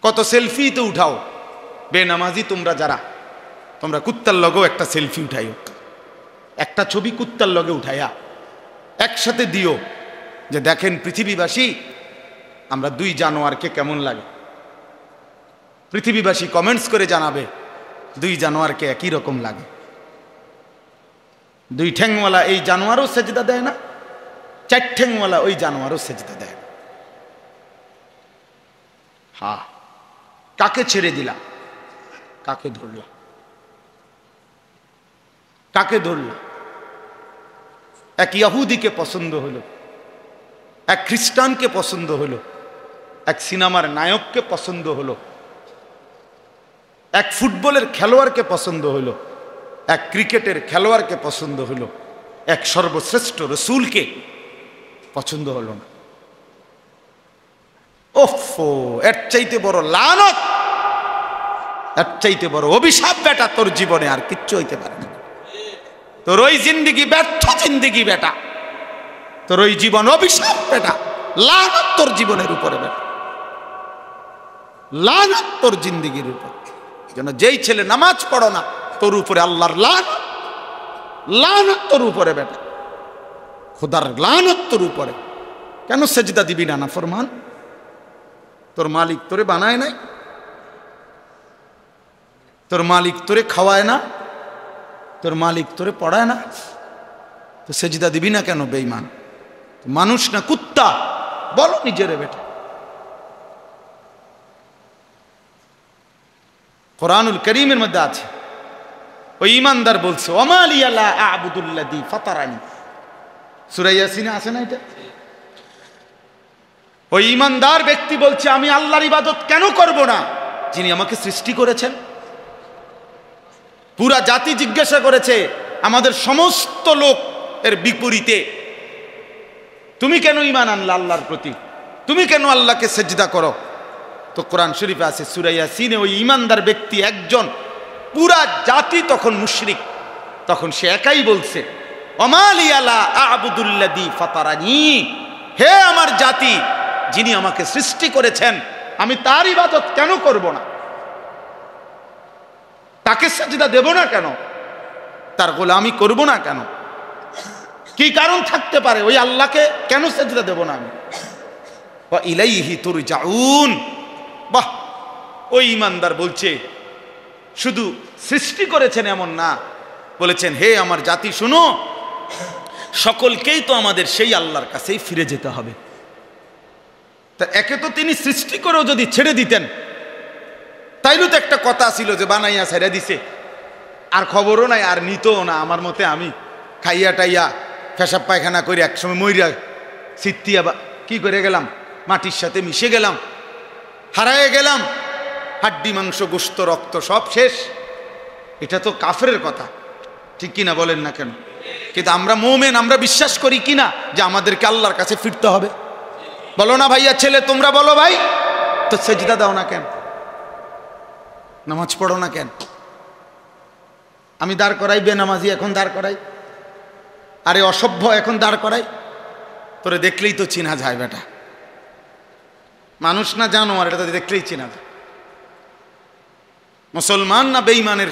কত সেলফি তো উঠাও, বেনামাজি তোমরা যারা, তোমরা কুত্তার লগেও একটা সেলফি উঠাইও, একটা ছবি কুত্তার লগে উঠাইয়া একসাথে দিও যে দেখেন পৃথিবীবাসী আমরা দুই জানোয়ারকে কেমন লাগে। পৃথিবীবাসী কমেন্টস করে জানাবে দুই জানোয়ারকে একই রকম লাগে। দুই ঠ্যাংওয়ালা এই জানোয়ারও সেজদা দেয় না, চার ঠ্যাংওয়ালা ওই জানোয়ারও সেজদা দেয় না। হ্যাঁ, কাকে ছেড়ে দিলা, কাকে ধরলা, কাকে ধরলা? এক ইহুদিকে পছন্দ হলো, এক খ্রিস্টানকে পছন্দ হলো, এক সিনেমার নায়ককে পছন্দ হলো, এক ফুটবলের খেলোয়াড়কে পছন্দ হলো, এক ক্রিকেটের খেলোয়াড়কে পছন্দ হলো, এক সর্বশ্রেষ্ঠ রসূলকে পছন্দ হলো না। ওফো, এর চাইতে বড় লানত, এর চাইতে বড় অভিশাপ বেটা তোর জীবনে আর কিচ্ছু হইতে পারে না। তোর ওই জিন্দিগি ব্যর্থ জিন্দিগি বেটা, তোর ওই জীবন অভিশাপ বেটা, লানত তোর জীবনের উপরে বেটা, লানত তোর জিন্দিগির উপর। যেন যেই ছেলে নামাজ পড়ো না তোর উপরে আল্লাহর লানত, লানত তোর উপরে বেটা, খোদার লানত তোর উপরে। কেন সেজদা দিবি না নাফরমান? তোর মালিক তোরে বানায় নাই, তোর মালিক তোরে খাওয়ায় না, তোর মালিক তোরে পড়ায় না, তো সেজদা দিবি না কেন বেঈমান? মানুষ না কুত্তা? বলো নিজেরে বেটা। কোরআনুল কারীমের মধ্যে আছে, ওই ঈমানদার বলছে ওমা লিয়া লা আ'বুদুল্লাযী ফাতারানি, সূরা ইয়াসিনে আছে না এটা? ওই ঈমানদার ব্যক্তি বলছে আমি আল্লাহর ইবাদত কেন করব না যিনি আমাকে সৃষ্টি করেছেন। পুরা জাতি জিজ্ঞাসা করেছে আমাদের সমস্ত লোক এর বিপরীতে, তুমি কেন ঈমান আনলা আল্লাহর প্রতি, তুমি কেন আল্লাহকে সেজদা করো? তো কোরআন শরীফে আছে সূরা ইয়াসিনে, ওই ঈমানদার ব্যক্তি একজন, পুরা জাতি তখন মুশরিক, তখন সে একাই বলছে ওমা লিয়া লা আ'বুদুল্লাযী ফাতারানি, হে আমার জাতি, যিনি আমাকে সৃষ্টি করেছেন আমি তার ইবাদত কেন করব না, তাকে সেজদা দেব না কেন, তার গোলামি করব না কেন? কি কারণ থাকতে পারে? ওই আল্লাহকে কেন সেজদা দেব না আমি? ওয়া ইলাইহি তুরজাউন। বাহ, ওই ঈমানদার বলছে শুধু সৃষ্টি করেছেন এমন না, বলেছেন হে আমার জাতি শুনো, সকলকেই তো আমাদের সেই আল্লাহর কাছেই ফিরে যেতে হবে। তা একে তো তিনি সৃষ্টি করেও যদি ছেড়ে দিতেন তাইলে তো একটা কথা ছিল যে বানাইয়া ছেড়ে দিছে, আর খবরও নাই, আর নিতও না। আমার মতে আমি খাইয়া টাইয়া পেশাব পায়খানা করে একসময় মইরা সিত্তিয়া কি করে গেলাম, মাটির সাথে মিশে গেলাম, হারায়ে গেলাম, হাড্ডি মাংস গোশত রক্ত সব শেষ। এটা তো কাফেরের কথা, ঠিক কিনা বলেন না কেন? কিন্তু আমরা মুমিন, আমরা বিশ্বাস করি কিনা যে আমাদেরকে আল্লাহর কাছে ফিরতে হবে? বলো না ভাইয়া, ছেলে তোমরা বলো ভাই, তো সেজদা দাও না কেন, নামাজ পড়ো না কেন? আমি দাঁড় করাই বেনামাজি, এখন দাঁড় করাই, আরে অসভ্য এখন দাঁড় করাই, তোরে দেখলেই তো চিনা যায় বেটা, মানুষ না জানোয়ার, এটা তো দেখলেই চিনা যায়। মুসলমান না বেঈমানের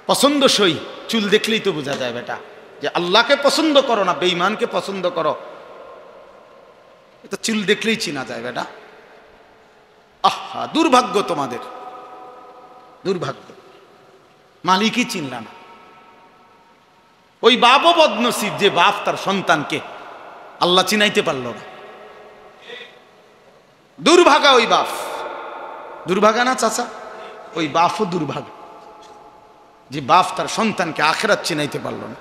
পছন্দসই চুল দেখলেই তো বোঝা যায় বেটা, যে আল্লাহকে পছন্দ করো না বেঈমানকে পছন্দ করো, এটা চুল দেখলেই চিনা যায় বেটা। আহা, দুর্ভাগ্য তোমাদের, দুর্ভাগ্য, মালিকই চিনলা না। ওই বাপও বদনসিব যে বাপ তার সন্তানকে আল্লাহ চিনাইতে পারল না। দুর্ভাগা ওই বাপ, দুর্ভাগা না চাচা? ওই বাপও দুর্ভাগা যে বাপ তার সন্তানকে আখিরাত চিনাইতে পারল না,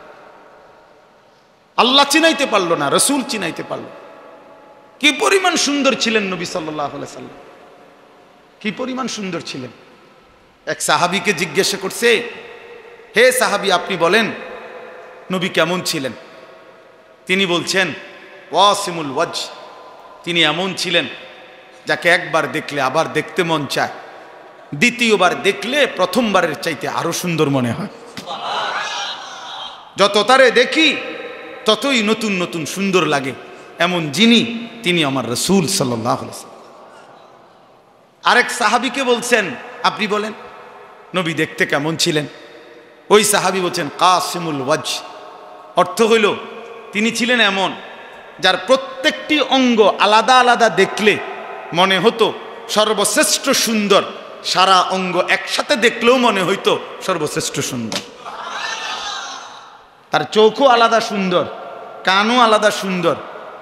আল্লাহ চিনাইতে পারল না, রসুল চিনাইতে পারল। কি পরিমাণ সুন্দর ছিলেন নবী সাল্লাল্লাহু আলাইহি সাল্লাম, কি পরিমাণ সুন্দর ছিলেন। এক সাহাবীকে জিজ্ঞাসা করছে, হে সাহাবী আপনি বলেন নবী কেমন ছিলেন? তিনি বলছেন ওয়াসিমুল ওয়াজ, তিনি এমন ছিলেন যাকে একবার দেখলে আবার দেখতে মন চায়, দ্বিতীয়বার দেখলে প্রথমবারের চাইতে আরো সুন্দর মনে হয়। যত তারে দেখি ততই নতুন নতুন সুন্দর লাগে, এমন যিনি তিনি আমার রাসূল সাল্লাল্লাহু আলাইহি ওয়াসাল্লাম। আরেক সাহাবীকে বলছেন, আপনি বলেন নবী দেখতে কেমন ছিলেন? ওই সাহাবী বলছেন কাসিমুল ওয়াজ, অর্থ হইল তিনি ছিলেন এমন যার প্রত্যেকটি অঙ্গ আলাদা আলাদা দেখলে মনে হতো সর্বশ্রেষ্ঠ সুন্দর, সারা অঙ্গ একসাথে দেখলেও মনে হইতো সর্বশ্রেষ্ঠ সুন্দর। তার চোখও আলাদা সুন্দর, কানও আলাদা সুন্দর,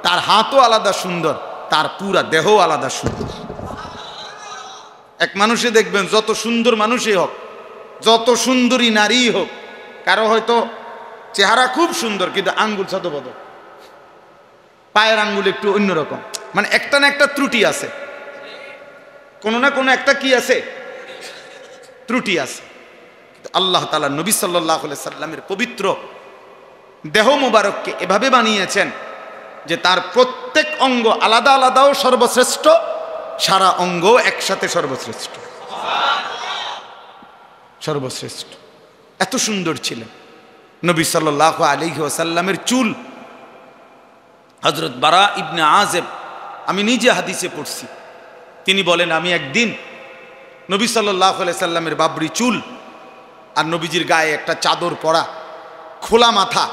তার হাতও আলাদা সুন্দর, তার পুরা দেহও আলাদা সুন্দর। এক মানুষে দেখবেন যত সুন্দর মানুষই হোক, যত সুন্দরী নারী হোক, কারো হয়তো চেহারা খুব সুন্দর কিন্তু আঙ্গুল শতবদ, পায়ের আঙ্গুল একটু অন্যরকম, মানে একটা না একটা ত্রুটি আছে, কোনো না কোনো একটা কি আছে, ত্রুটি আছে। আল্লাহ তাআলা নবী সাল্লাল্লাহু আলাইহি সাল্লামের পবিত্র দেহ মোবারককে এভাবে বানিয়েছেন যে তার প্রত্যেক অঙ্গ আলাদা আলাদাও সর্বশ্রেষ্ঠ, সারা অঙ্গ একসাথে সর্বশ্রেষ্ঠ, সর্বশ্রেষ্ঠ। এত সুন্দর ছিলেন নবী সাল্লাল্লাহু আলাইহি ওয়াসাল্লামের চুল। হযরত বারা ইবনে আযিব, আমি নিজে হাদিসে পড়ছি, তিনি বলেন আমি একদিন নবী সাল্লাল্লাহু আলাইহি সাল্লামের বাবরি চুল আর নবীজির গায়ে একটা চাদর পরা, খোলা মাথা,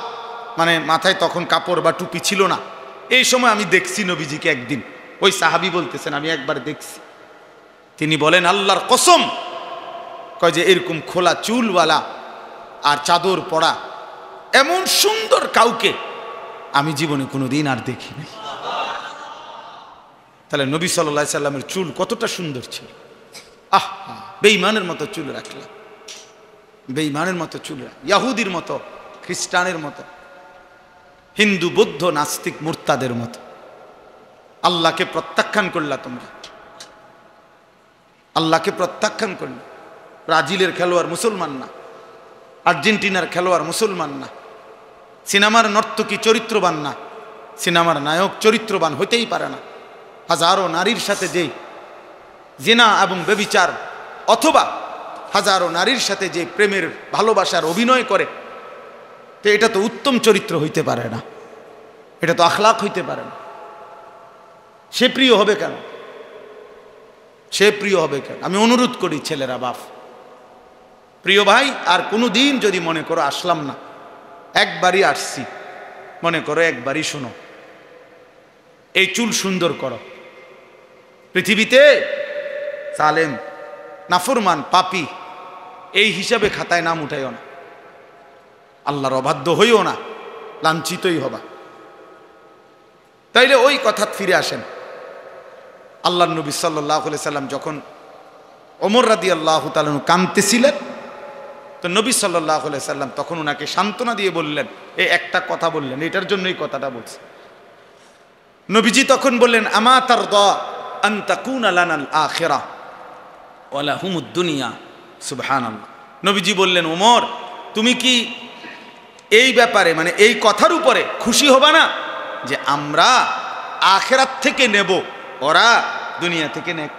মানে মাথায় তখন কাপড় বা টুপি ছিল না, এই সময় আমি দেখছি নবীজিকে একদিন। ওই সাহাবী বলতেছেন আমি একবার দেখছি। তিনি বলেন আল্লাহর কসম, কয় যে এরকম খোলা চুলওয়ালা আর চাদর পরা এমন সুন্দর কাউকে আমি জীবনে কোনোদিন আর দেখি নাই। তাহলে নবী সাল্লাল্লাহু আলাইহি সাল্লামের চুল কতটা সুন্দর ছিল। আহ, বেঈমানের মতো চুল রাখলাম, বেঈমানের মতো চুল, ইহুদির মতো, খ্রিস্টানের মতো, হিন্দু বৌদ্ধ নাস্তিক মুরতাদের মতো। আল্লাহকে প্রত্যাখ্যান করলা তোমরা, আল্লাহকে প্রত্যাখ্যান করলা। ব্রাজিলের খেলোয়াড় মুসলমান না, আর্জেন্টিনার খেলোয়াড় মুসলমান না, সিনেমার নর্তকী চরিত্রবান না, সিনেমার নায়ক চরিত্রবান হইতেই পারে না। হাজারো নারীর সাথে যে জিনা এবং ব্যভিচার, অথবা হাজারো নারীর সাথে যে প্রেমের ভালোবাসার অভিনয় করে, তো এটা তো উত্তম চরিত্র হইতে পারে না, এটা তো আখলাক হইতে পারে না। সে প্রিয় হবে কেন? সে প্রিয় হবে কেন? আমি অনুরোধ করি ছেলেরা, বাপ, প্রিয় ভাই, আর কোনো দিন যদি মনে করো আসলাম না, একবারই আসছি, মনে করো একবারই শোনো, এই চুল সুন্দর করো। পৃথিবীতে জালেম, নাফরমান, পাপী এই হিসাবে খাতায় নাম উঠাইও না, আল্লাহর অবাধ্য হইও না, লাঞ্ছিতই হবা। তাইলে ওই কথা ফিরে আসেন। আল্লাহর নবী সাল্লাল্লাহু আলাইহি সাল্লাম যখন ওমর রাদিয়াল্লাহু তাআলা কাঁদতেছিলেন, তো নবী সাল্লাল্লাহু আলাইহি সাল্লাম তখন ওনাকে সান্ত্বনা দিয়ে বললেন, এই একটা কথা বললেন, এটার জন্য এই কথাটা বলছি। নবীজি তখন বললেন আমা তারদা আন তাকুনা লানাল আখিরাহ ওয়া লাহুমুদ দুনিয়া। সুবহানাল্লাহ। নবীজি বললেন, ওমর তুমি কি এই ব্যাপারে, মানে এই কথার উপরে খুশি হবা না যে আমরা আখিরাত থেকে নেব, ওরা দুনিয়া থেকে নেক?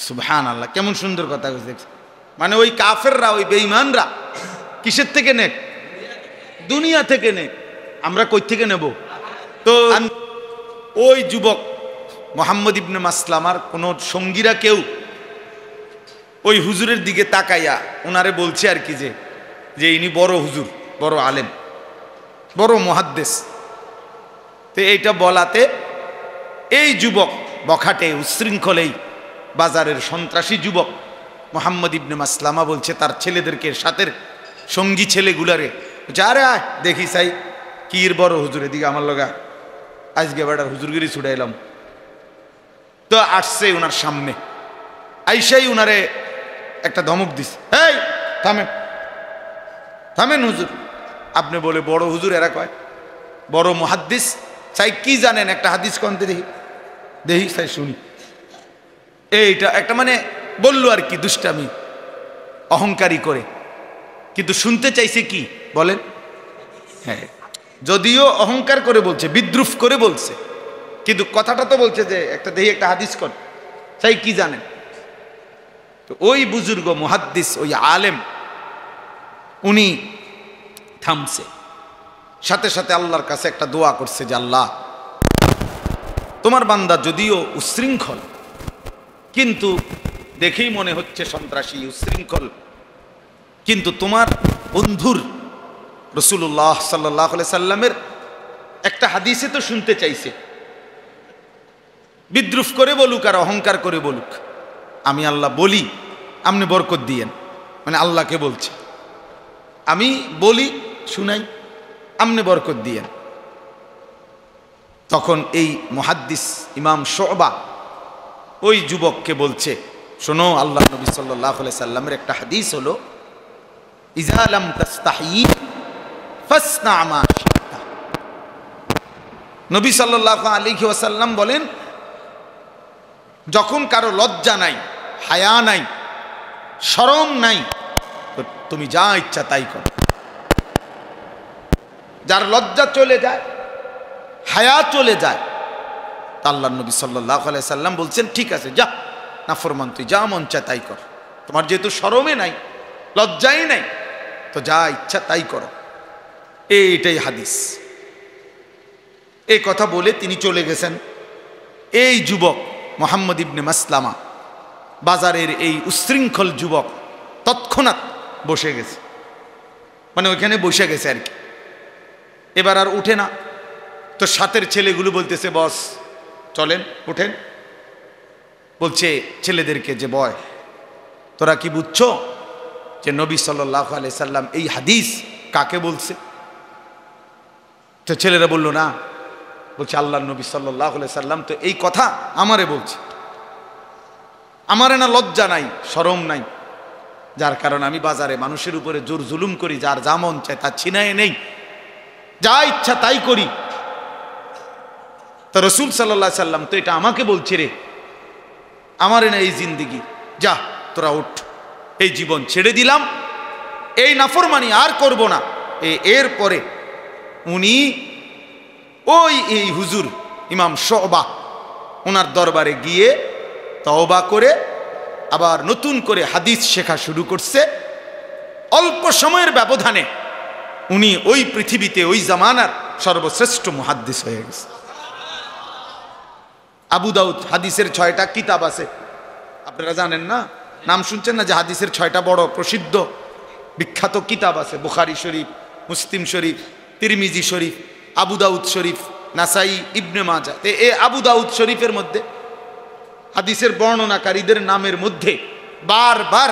সুবহানাল্লাহ, কেমন সুন্দর কথা দেখছেন। মানে ওই কাফেররা, ওই বেঈমানরা কিসের থেকে নেক? দুনিয়া থেকে নেক। আমরা কই থেকে নেব? তো ওই যুবক মুহাম্মদ ইবনে মাসলামার কোন সঙ্গীরা কেউ ওই হুজুরের দিকে তাকাইয়া ওনারে বলছে আর কি, যে ইনি বড় হুজুর, বড় আলেম, বড় মুহাদ্দিস। তো এইটা বলাতে এই যুবক বখাটে উচ্ছৃঙ্খলেই বাজারের সন্ত্রাসী যুবক মুহাম্মদ ইবনে মাসলামা বলছে তার ছেলেদেরকে, সাথের সঙ্গী ছেলেগুলারে, যারে আয় দেখি চাই কির বড় হুজুরের দিকে আমার লগা আজকে বেটার হুজুরগিরি ছুটাইলাম। তো আসছে ওনার সামনে, আইসাই উনারে একটা ধমক দিস, এই থামেন, থামেন হুজুর, আপনি বলে বড় হুজুর, এরা কয় বড় মুহাদ্দিস, চাই কি জানেন একটা হাদিস কনতে দেখি, দেখি চাই শুনি। এইটা একটা মানে বললো আর কি, দুষ্টামি, অহংকারী করে, কিন্তু শুনতে চাইছে কি বলেন? হ্যাঁ, যদিও অহংকার করে বলছে, বিদ্রুপ করে বলছে, কিন্তু কথাটা তো বলছে যে একটা দেখি একটা হাদিস কর, চাই কি জানেন। তো ওই বুজুর্গ মুহাদ্দিস, ওই আলেম, উনি থামছে, সাথে সাথে আল্লাহর কাছে একটা দোয়া করছে যে আল্লাহ, তোমার বান্দা যদিও উচ্ছৃঙ্খল, কিন্তু দেখেই মনে হচ্ছে সন্ত্রাসী উশৃঙ্খল, কিন্তু তোমার বন্ধুর রাসূলুল্লাহ সাল্লাল্লাহু আলাইহি সাল্লামের একটা হাদিসে তো শুনতে চাইছে, বিদ্রুপ করে বলুক আর অহংকার করে বলুক, আমি আল্লাহ বলি আপনি বরকত দিয়েন, মানে আল্লাহকে বলছে, আমি বলি শুনাই আপনি বরকত দিয়েন। তখন এই মুহাদ্দিস ইমাম শুবা ওই যুবককে বলছে, শোনো, আল্লাহ নবী সাল্লাল্লাহু আলাইহি সাল্লামের একটা হাদিস হলো, ইযা লাম তাস্তাহি ফাসনা মা শি'তা। নবী সাল্লাল্লাহু আলাইহি ওয়াসাল্লাম বলেন, যখন কারো লজ্জা নাই, হায়া নাই, শরম নাই, তো তুমি যা ইচ্ছা তাই করো। যার লজ্জা চলে যায়, হায়া চলে যায়, তা আল্লাহর নবী সাল্লাল্লাহু আলাইহি সাল্লাম বলছেন, ঠিক আছে যা নাফরমান, তুই যা মন চায় তাই কর, তোমার যেহেতু শরমে নাই, লজ্জাই নাই, তো যা ইচ্ছা তাই করো। এইটাই হাদিস। এই কথা বলে তিনি চলে গেছেন। এই যুবক মুহাম্মদ ইবনে মাসলামা, বাজারের এই উশৃঙ্খল যুবক, তৎক্ষণাৎ বসে গেছে, মানে ওইখানে বসে গেছে আর কি। এবার আর উঠে না। তো সাথের ছেলেগুলো বলতেছে, বস চলেন উঠেন। বলছে ছেলেদেরকে যে, বয় তোরা কি বুঝছো যে নবী সাল্লাল্লাহু আলাইহি সাল্লাম এই হাদিস কাকে বলছে? তো ছেলেরা বলল না। বলছে আল্লাহর নবী সাল্লাল্লাহু আলাইহি সাল্লাম তো এই কথা আমারে বলছে, আমারে না লজ্জা নাই, শরম নাই, যার কারণে আমি বাজারে মানুষের উপরে জোর জুলুম করি, যার যা মন চায় তা ছিনায় নেই, যা ইচ্ছা তাই করি। তো রাসূল সাল্লাল্লাহু আলাইহি সাল্লাম তো এটা আমাকে বলছে, রে আমারে না এই জিন্দেগি, যা তোরা উঠ, এই জীবন ছেড়ে দিলাম, এই নাফরমানি আর করব না। এরপরে উনি এই হুজুর ইমাম শুবা ওনার দরবারে গিয়ে তওবা করে আবার নতুন করে হাদিস শেখা শুরু করছে। অল্প সময়ের ব্যবধানে উনি ওই পৃথিবীতে ওই জামানার সর্বশ্রেষ্ঠ মুহাদ্দিস হয়ে গেছে। আবু দাউদ হাদিসের 6টা কিতাব আছে, আপনারা জানেন না, নাম শুনছেন না, যে হাদিসের 6টা বড় প্রসিদ্ধ বিখ্যাত কিতাব আছে, বুখারী শরীফ, মুসলিম শরীফ, তিরমিজি শরীফ, আবু দাউদ শরীফ, নাসাই, ইবনে মাজাহ। এই আবু দাউদ শরীফের মধ্যে হাদিসের বর্ণনাকারীদের নামের মধ্যে বারবার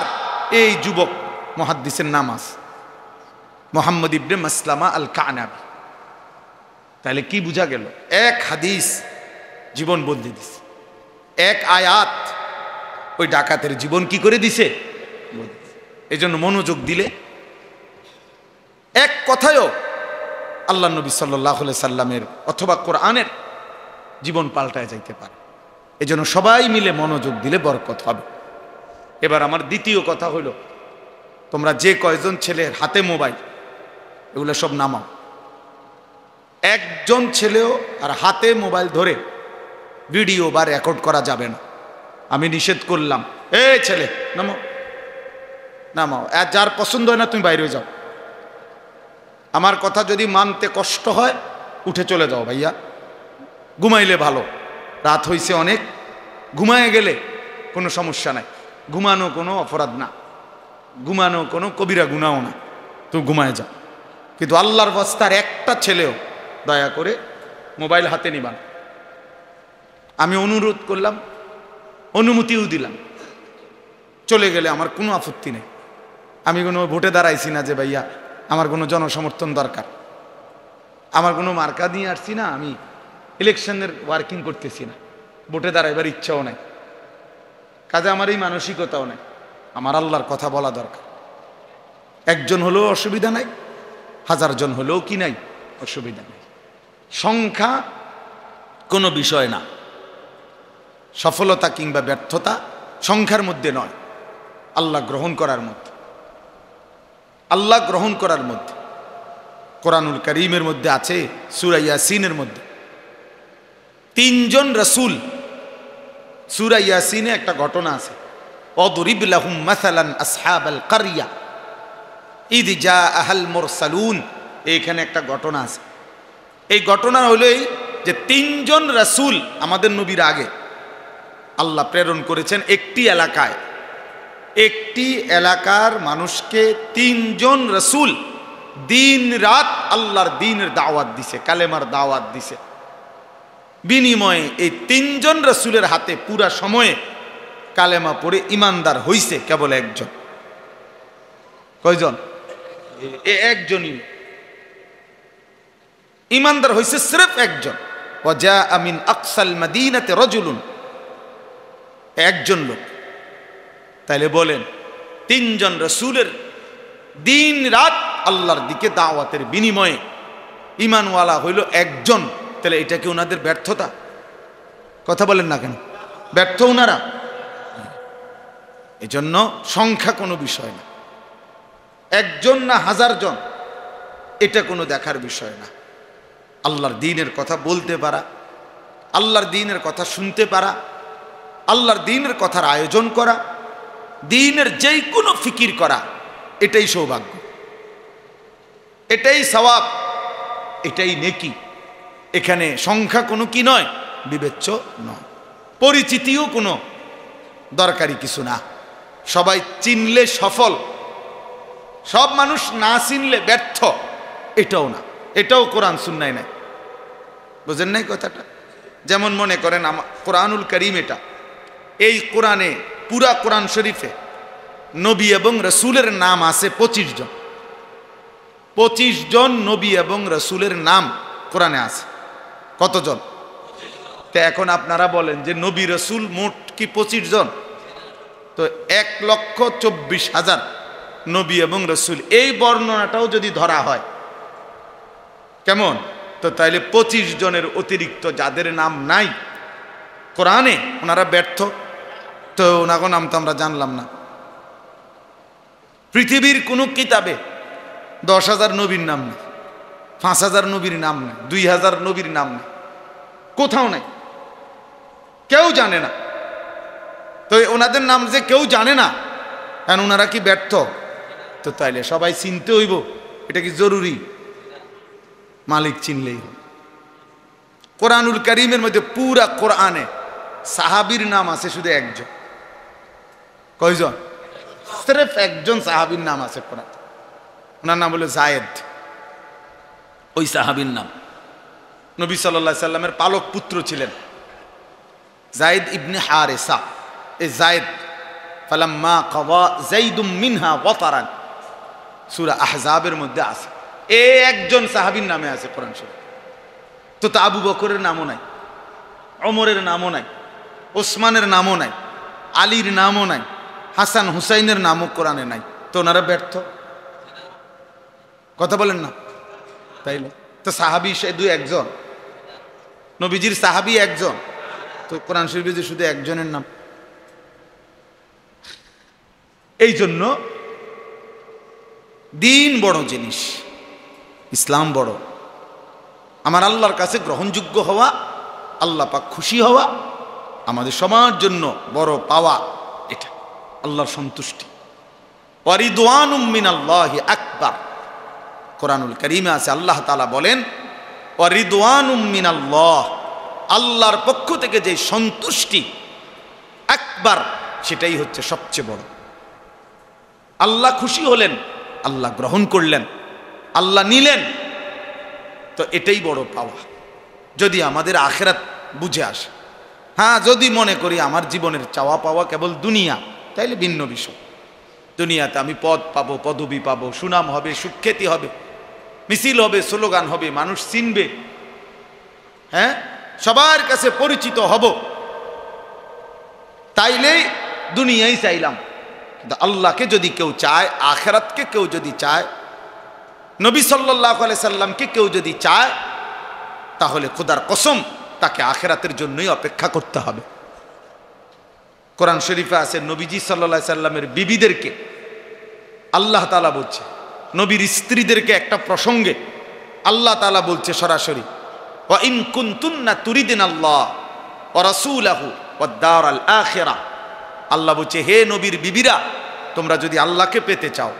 এই যুবক মুহাদ্দিসের নাম আছে, মুহাম্মদ ইবনে মাসলামা আল কানাবী। তাহলে কি বোঝা গেল? এক হাদিস জীবন বদলে দিছে, এক আয়াত ওই ডাকাতের জীবন কি করে দিছে। এই জন্য মনোযোগ দিলে এক কথায়ও আল্লাহ নবী সাল্লাল্লাহু আলাইহি সাল্লামের অথবা কোরআনের জীবন পাল্টায় যাইতে পারে। এই জন্য সবাই মিলে মনোযোগ দিলে বরকত হবে। এবার আমার দ্বিতীয় কথা হলো, তোমরা যে কয়জন ছেলের হাতে মোবাইল, এগুলো সব নামাও। একজন ছেলেও আর হাতে মোবাইল ধরে ভিডিও বা রেকর্ড করা যাবে না, আমি নিষেধ করলাম। এই ছেলে নামাও, নামাও। যার পছন্দ হয় না তুমি বাইরে যাও। আমার কথা যদি মানতে কষ্ট হয় উঠে চলে যাও ভাইয়া, ঘুমাইলে ভালো, রাত হইছে অনেক, ঘুমায় গেলে কোনো সমস্যা নাই, ঘুমানো কোনো অপরাধ না, ঘুমানো কোনো কবিরা গুনাও না, তুমি ঘুমায় যাও। কিন্তু আল্লাহর রাস্তার একটা ছেলেও দয়া করে মোবাইল হাতে নিবান। আমি অনুরোধ করলাম, অনুমতিও দিলাম, চলে গেলে আমার কোনো আপত্তি নেই। আমি কোনো ভোটে দাঁড়াইছি না যে ভাইয়া আমার কোনো জনসমর্থন দরকার, আমার কোনো মার্কা দিয়ে আসছি না, আমি ইলেকশনের ওয়ার্কিং করতেছি না, ভোটে দাঁড়াইবার ইচ্ছাও নাই, কাজে আমার এই মানসিকতাও নাই। আমার আল্লাহর কথা বলা দরকার। একজন হলেও অসুবিধা নাই, 1000 জন হলেও কি নাই, অসুবিধা নেই। সংখ্যা কোনো বিষয় না, সফলতা কিংবা ব্যর্থতা সংখ্যার মধ্যে নয়, আল্লাহ গ্রহণ করার মধ্যে, আল্লাহ গ্রহণ করার মধ্যে। কোরআনুল কারীমের মধ্যে আছে, সূরা ইয়াসিনের মধ্যে 3 জন রাসূল, সূরা ইয়াসিনে একটা ঘটনা আছে, অদরিব লাহুম মাসালান আসহাবাল কারিয়া ইয জাআহাল মুরসালুন। এইখানে একটা ঘটনা আছে। এই ঘটনা হলো এই যে 3 জন রাসূল আমাদের নবীর আগে আল্লাহ প্রেরণ করেছেন একটি এলাকায়, একটি এলাকার মানুষকে 3 জন রসুল দিন রাত আল্লাহর দ্বীনের দাওয়াত দিছে, কালেমার দাওয়াত দিছে। বিনিময়ে এই 3 জন রসুলের হাতে পুরা সময়ে কালেমা পড়ে ইমানদার হইছে কেবল একজন। কয়জন? একজনই ইমানদার হইছে, সির্ফ একজন। ওয়াজা মিন আকসাল মাদিনাতে রাজুলুন, একজন লোক। তাইলে বলেন 3 জন রসুলের দিন রাত আল্লাহর দিকে দাওয়াতের বিনিময়ে ইমানওয়ালা হইল একজন, তাহলে এটা কি ওনাদের ব্যর্থতা? কথা বলেন না কেন? ব্যর্থ ওনারা? এজন্য সংখ্যা কোনো বিষয় না, একজন না 1000 জন এটা কোনো দেখার বিষয় না। আল্লাহর দ্বীনের কথা বলতে পারা, আল্লাহর দ্বীনের কথা শুনতে পারা, আল্লাহর দ্বীনের কথার আয়োজন করা, দ্বীনের যেই কোনো ফিকির করা, এটাই সৌভাগ্য, এটাই সওয়াব, এটাই নেকি। এখানে সংখ্যা কোনো কি নয়, বিবেচ্য নয়, পরিচিতিও কোনো দরকারি কিছু না। সবাই চিনলে সফল, সব মানুষ না চিনলে ব্যর্থ, এটাও না, এটাও কোরআন সুন্নায় নাই। বুঝেন নাই কথাটা? যেমন মনে করেন কোরআনুল কারীম, এটা এই কোরআনে পুরা কোরআন শরীফে নবী এবং রসুলের নাম আছে 25 জন। 25 জন নবী এবং রসুলের নাম কোরআনে আছে। কতজন? তো এখন আপনারা বলেন যে নবী রসুল মোট কি 25 জন? তো 1,24,000 নবী এবং রসুল, এই বর্ণনাটাও যদি ধরা হয় কেমন? তো তাইলে 25 জনের অতিরিক্ত যাদের নাম নাই কোরআনে, ওনারা ব্যর্থ। তো ওনাকে নাম তো আমরা জানলাম না। পৃথিবীর কোনো কিতাবে 10,000 নবীর নাম নেই, 5,000 নবীর নাম নেই, 2,000 নবীর নাম নেই, কোথাও নাই, কেউ জানে না। তো ওনাদের নাম যে কেউ জানে না, কারণ ওনারা কি ব্যর্থ? তো তাইলে সবাই চিনতে হইব, এটা কি জরুরি? মালিক চিনলেই হবে। কোরআনুল কারীমের মধ্যে পুরা কোরআনে সাহাবীর নাম আছে শুধু একজন। কয়জন? সির্ফ একজন সাহাবীর নাম আছে কোরআন, ওনার নাম হলো যায়েদ। ওই সাহাবীর নাম নবী সাল্লাল্লাহু আলাইহি সাল্লামের পালক পুত্র ছিলেন যায়েদ ইবনে হারেসা। এই যায়েদ, ফালাম্মা কাদা যাইদুম মিনহা ওয়াতারান, সূরা আহজাবের মধ্যে আছে। এই একজন সাহাবীর নামে আছে কোরআন শরীফ। তো আবু বকরের নামও নাই, ওমরের নামও নাই, ওসমানের নামও নাই, আলীর নামও নাই, হাসান হুসাইনের নামও কোরআনে নাই। তো ওনারা ব্যর্থ? কথা বলেন না? তাইলে তো সাহাবী শুধু একজন, নবীজির সাহাবী একজন, তো কোরআন শরীফে শুধু একজনের নাম। এই জন্য দিন বড় জিনিস, ইসলাম বড়। আমার আল্লাহর কাছে গ্রহণযোগ্য হওয়া, আল্লাহ পাক খুশি হওয়া আমাদের সবার জন্য বড় পাওয়া। এটা আল্লাহর সন্তুষ্টি। ওয়ারিদওয়ানুম মিনাল্লাহি আকবার, কোরআনুল কারীমে আছে আল্লাহ তাআলা বলেন ওয়ারিদওয়ানুম মিনাল্লাহ, আল্লাহর পক্ষ থেকে যে সন্তুষ্টি আকবার, সেটাই হচ্ছে সবচেয়ে বড়। আল্লাহ খুশি হলেন, আল্লাহ গ্রহণ করলেন, আল্লাহ নিলেন, তো এটাই বড় পাওয়া। যদি আমাদের আখিরাত বুঝে আসে। হ্যাঁ, যদি মনে করি আমার জীবনের চাওয়া পাওয়া কেবল দুনিয়া, তাইলে ভিন্ন বিষয়। দুনিয়াতে আমি পদ পাবো, পদবি পাবো, সুনাম হবে, সুখ্যাতি হবে, মিছিল হবে, স্লোগান হবে, মানুষ চিনবে, হ্যাঁ, সবার কাছে পরিচিত হব, তাইলেই দুনিয়াই চাইলাম। কিন্তু আল্লাহকে যদি কেউ চায়, আখিরাতকে কেউ যদি চায়, নবী সাল্লাল্লাহু আলাইহি সাল্লামকে কেউ যদি চায়, তাহলে খোদার কসম তাকে আখিরাতের জন্যই অপেক্ষা করতে হবে। কোরআন শরীফে আছে নবীজি সাল্লাল্লাহু আলাইহি সাল্লামের বিবিদেরকে আল্লাহ তাআলা বলছে, নবীর স্ত্রীদেরকে একটা প্রসঙ্গে আল্লাহ তাআলা বলছে সরাসরি, ওয়া ইন কুনতুন্না তুরিদিনাল্লাহ ওয়া রাসূলাহু ওয়াদ দারাল আখিরা। আল্লাহ বলছে, হে নবীর বিবিরা, তোমরা যদি আল্লাহকে পেতে চাও,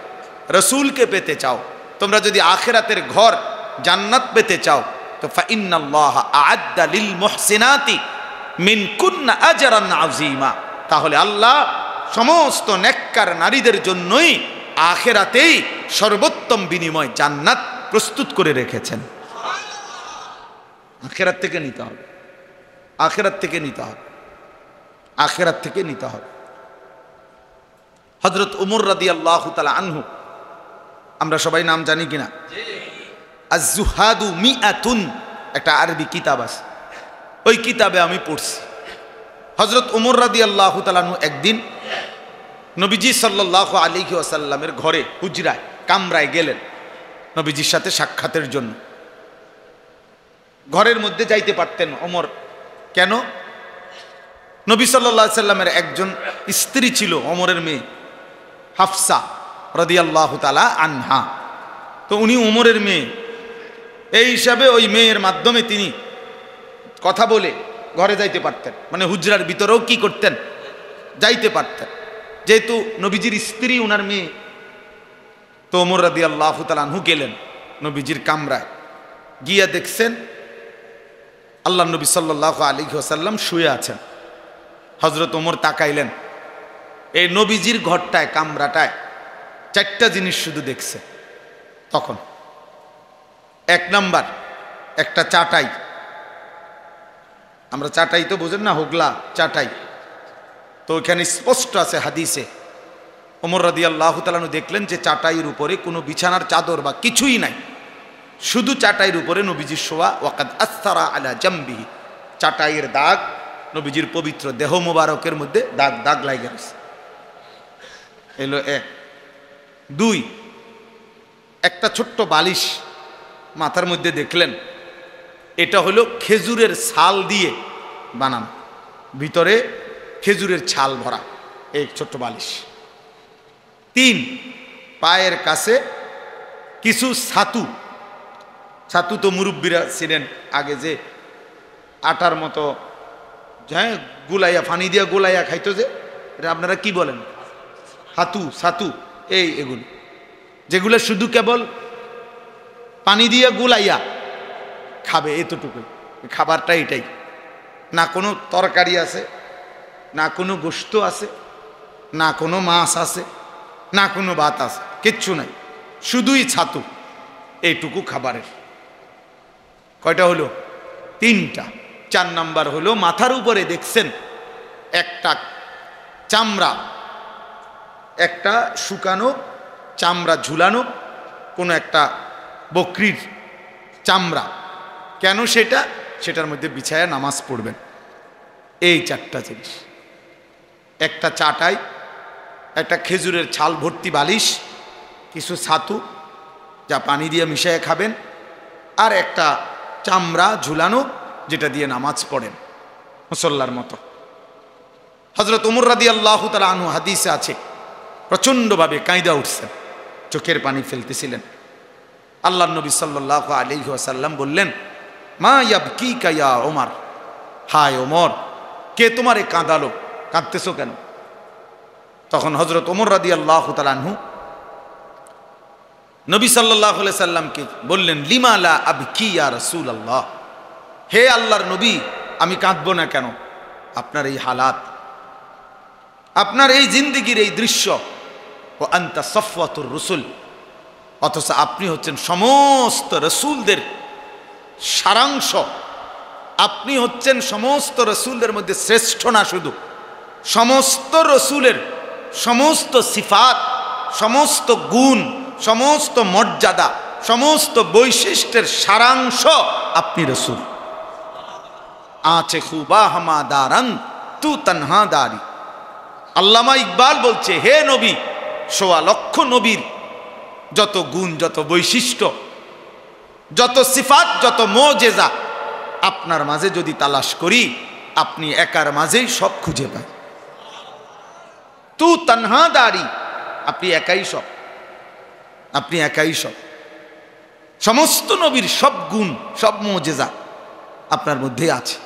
রসুলকে পেতে চাও, তোমরা যদি আখিরাতের ঘর জান্নাত পেতে চাও, তো ফাইন্নাল্লাহা আ'আদ্দা লিল মুহসিনাতি মিন কুন্না আজরান আযীমা, তাহলে আল্লাহ সমস্ত নেককার নারীদের জন্যই আখিরাতেই সর্বোত্তম বিনিময় জান্নাত প্রস্তুত করে রেখেছেন। আখিরাত থেকে নিতে হবে, আখিরাত থেকে নিতে হবে, আখিরাত থেকে নিতে হবে। হযরত উমর রাদিয়াল্লাহু তাআলা আনহু, আমরা সবাই নাম জানি কিনা? আজ-জুহাদু মিআতুন, একটা আরবি কিতাব আছে, ওই কিতাবে আমি পড়ছি। হযরত উমর রাদিয়াল্লাহু তাআলা আনহু একদিন নবীজি সাল্লাল্লাহু আলাইহি ওয়াসাল্লামের ঘরে হুজরায় কামরায় গেলেন নবীজির সাথে সাক্ষাতের জন্য। ঘরের মধ্যে যাইতে পারতেন ওমর, কেন? নবী সাল্লাল্লাহু আলাইহি সাল্লামের একজন স্ত্রী ছিল ওমরের মেয়ে হাফসা রাদিয়াল্লাহু তাআলা আনহা, তো উনি ওমরের মেয়ে, এই হিসাবে ওই মেয়ের মাধ্যমে তিনি কথা বলে ঘরে যাইতে পারতেন, মানে হুজরার ভিতরেও কি করতেন? যাইতে পারতেন, যেহেতু নবীজির স্ত্রী উনার মেয়ে। তো ওমর রাদিয়াল্লাহু তাআলা আনহু গেলেন নবীজির কামরায়, গিয়া দেখছেন আল্লাহ নবী সাল্লাল্লাহু আলাইহি ওয়াসাল্লাম শুয়ে আছেন। হযরত ওমর তাকাইলেন, এই নবীজির ঘরটায় কামরাটায় চারটা জিনিস শুধু দেখছে তখন। এক নাম্বার, একটা চাটাই, আমরা চাটাই তো বোঝেন না, হোগলা চাটাই, তো ওইখানে স্পষ্ট আছে হাদিসে। ওমর রাদিয়াল্লাহু তাআলা আনহু দেখলেন যে চাটাইয়ের উপরে কোনো বিছানার চাদর বা কিছুই নাই, শুধু চাটাইয়ের উপরে নবীজির শোয়া। ওয়াকাদ আসসারা আলা জামবিহি, চাটাইয়ের দাগ নবীজির পবিত্র দেহ মোবারকের মধ্যে দাগ দাগ লাগে গেছে। এলো এক। দুই, একটা ছোট্ট বালিশ মাথার মধ্যে দেখলেন, এটা হলো খেজুরের ছাল দিয়ে বানানো, ভিতরে খেজুরের ছাল ভরা এই ছোট্ট বালিশ। তিন, পায়ের কাছে কিছু ছাতু, ছাতু তো মুরব্বীরা ছিলেন আগে, যে আটার মতো, হ্যাঁ, গুলাইয়া, পানি দিয়া গুলাইয়া খাইতো, যে এটা আপনারা কি বলেন? হাতু, ছাতু, এই এগুলো যেগুলো শুধু কেবল পানি দিয়া গুলাইয়া খাবে, এতটুকুই খাবারটা, এটাই। না কোনো তরকারি আছে, না কোনো গোশত আছে, না কোনো মাছ আছে, না কোনো ভাত আছে, কিচ্ছু নাই, শুধুই ছাতু, এইটুকু খাবারের। কয়টা হলো? তিনটা। চার নাম্বার হলো মাথার উপরে দেখছেন একটা চামড়া, একটা শুকানো চামড়া ঝুলানো কোনো একটা বকরির চামড়া। কেন সেটা? সেটার মধ্যে বিছায়া নামাজ পড়বেন। এই চারটা জিনিস, একটা চাটাই, একটা খেজুরের ছাল ভর্তি বালিশ, কিছু ছাতু যা পানি দিয়ে মিশিয়ে খাবেন, আর একটা চামড়া ঝুলানো যেটা দিয়ে নামাজ পড়েন মুসল্লার মতো। হযরত ওমর রাদিয়াল্লাহু তাআলা আনহু হাদিসে আছে প্রচণ্ডভাবে কাঁইদা উঠছেন, চোখের পানি ফেলতেছিলেন। আল্লাহর নবী সাল্লাল্লাহু আলাইহি ওয়াসাল্লাম বললেন, মা ইয়াবকিকা ইয়া ওমর, হায় ওমর, কে তোমারে কাঁদালো, কাঁদতেছো কেন? তখন হযরত ওমর রাদিয়াল্লাহু তাআলা আনহু নবী সাল্লাল্লাহু আলাইহি সাল্লামকে বললেন, লিমা লা আবকি ইয়া রাসূলুল্লাহ, হে আল্লাহর নবী, আমি কাঁদবো না কেন? আপনার এই হালাত, আপনার এই জিন্দেগির এই দৃশ্য, ও আনতা সফওয়াতুর রাসূল, অথচ আপনি হচ্ছেন সমস্ত রাসূলদের সারাংশ, আপনি হচ্ছেন সমস্ত রাসূলদের মধ্যে শ্রেষ্ঠ, না শুধু সমস্ত রাসূলের সমস্ত সিফাত, সমস্ত গুণ, সমস্ত মর্যাদা, সমস্ত বৈশিষ্ট্যের সারাংশ আপনি রাসূল। আচে খুবা হামাদারান তু তনহাদারি। আল্লামা ইকবাল বলছে, হে নবী, ১৬ লক্ষ নবীর যত গুণ, যত বৈশিষ্ট্য, যত সিফাত, যত মুজিজা আপনার মাঝে যদি তালাশ করি, আপনি একার মাঝেই সব খুঁজে পান। তু তনহাদারি, আপনি একাই সব, আপনি একাই সব। সমস্ত নবীর সব গুণ, সব মুজিজা আপনার মধ্যে আছে।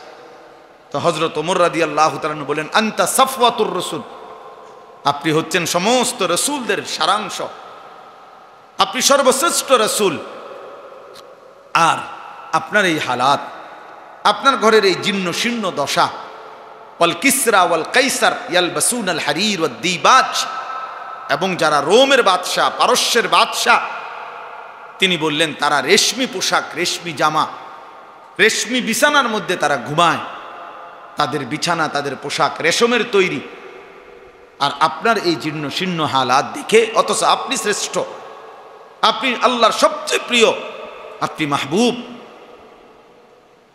তো হযরত ওমর রাদিয়াল্লাহু তাআলা বলেন, আনতা সাফওয়াতুর রাসূল, আপনি হচ্ছেন সমস্ত রাসূলদের সারাংশ, আপনি সর্বশ্রেষ্ঠ রাসূল। আর আপনার এই হালাত, আপনার ঘরের এই জীর্ণ শীর্ণ দশা, ওয়াল কিসরা ওয়াল কাইসার ইয়ালবাসুন আল হারির ওয়াদ দিবাজ, এবং যারা রোমের বাদশাহ, পারস্যের বাদশাহ, তিনি বললেন তারা রেশমি পোশাক, রেশমি জামা, রেশমি বিছানার মধ্যে তারা ঘুমায়, তাদের বিছানা, তাদের পোশাক রেশমের তৈরি। আর আপনার এই জীর্ণ শীর্ণ হালাত দেখে, অথচ আপনি শ্রেষ্ঠ, আপনি আল্লাহর সবচেয়ে প্রিয়, আপনি মাহবুব,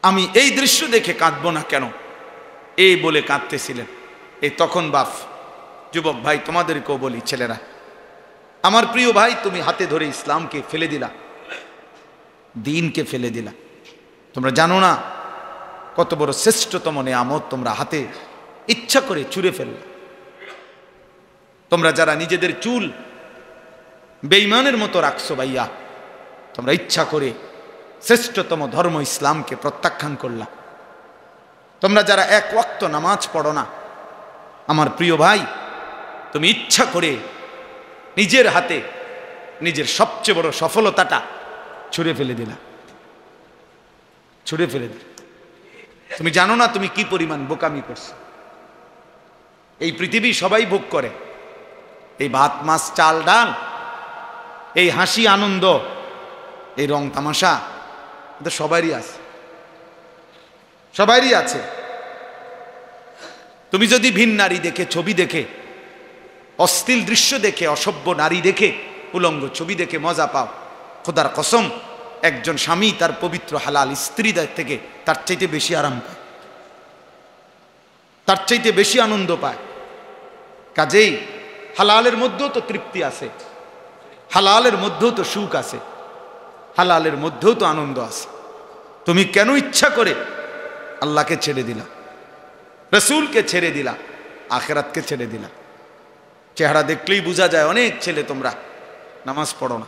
আমি এই দৃশ্য দেখে কাঁদবো না কেন, এই বলে কাঁদতেছিলেন। এই তখন বাপ, যুবক ভাই তোমাদেরকেও বলি, ছেলেরা, আমার প্রিয় ভাই, তুমি হাতে ধরে ইসলামকে ফেলে দিলা, দ্বীনকে ফেলে দিলা। তোমরা জানো না কত বড় শ্রেষ্ঠতম নেয়ামত তোমরা হাতে ইচ্ছা করে ছুঁড়ে ফেললে। তোমরা যারা নিজেদের চুল বেঈমানের মতো রাখছো ভাইয়া, তোমরা ইচ্ছা করে শ্রেষ্ঠতম ধর্ম ইসলামকে প্রত্যাখ্যান করলা। তোমরা যারা এক ওয়াক্ত নামাজ পড়ো না, আমার প্রিয় ভাই, তুমি ইচ্ছা করে নিজের হাতে নিজের সবচেয়ে বড় সফলতাটা ছুঁড়ে ফেলে দিলা, ছুঁড়ে ফেলে দিলা। তুমি জানো না তুমি কি পরিমাণ বোকামি করছো। এই পৃথিবী সবাই ভোগ করে, এই ভাত মাছ চাল ডাল, এই হাসি আনন্দ, এই রং তামাশা, এটা সবারই আছে, সবারই আছে। তুমি যদি ভিন নারী দেখে, ছবি দেখে, অশ্লীল দৃশ্য দেখে, অসভ্য নারী দেখে, উলঙ্গ ছবি দেখে মজা পাও, খোদার কসম একজন স্বামী তার পবিত্র হালাল স্ত্রী থেকে তার চাইতে বেশি আরাম পায়, তার চাইতে বেশি আনন্দ পায়। কাজেই হালালের মধ্যেও তো তৃপ্তি আছে, হালালের মধ্যেও তো সুখ আছে, হালালের মধ্যেও তো আনন্দ আছে। তুমি কেন ইচ্ছা করে আল্লাহকে ছেড়ে দিলা, রসুলকে ছেড়ে দিলা, আখেরাতকে ছেড়ে দিলা? চেহারা দেখলেই বোঝা যায় অনেক ছেলে তোমরা নামাজ পড়ো না,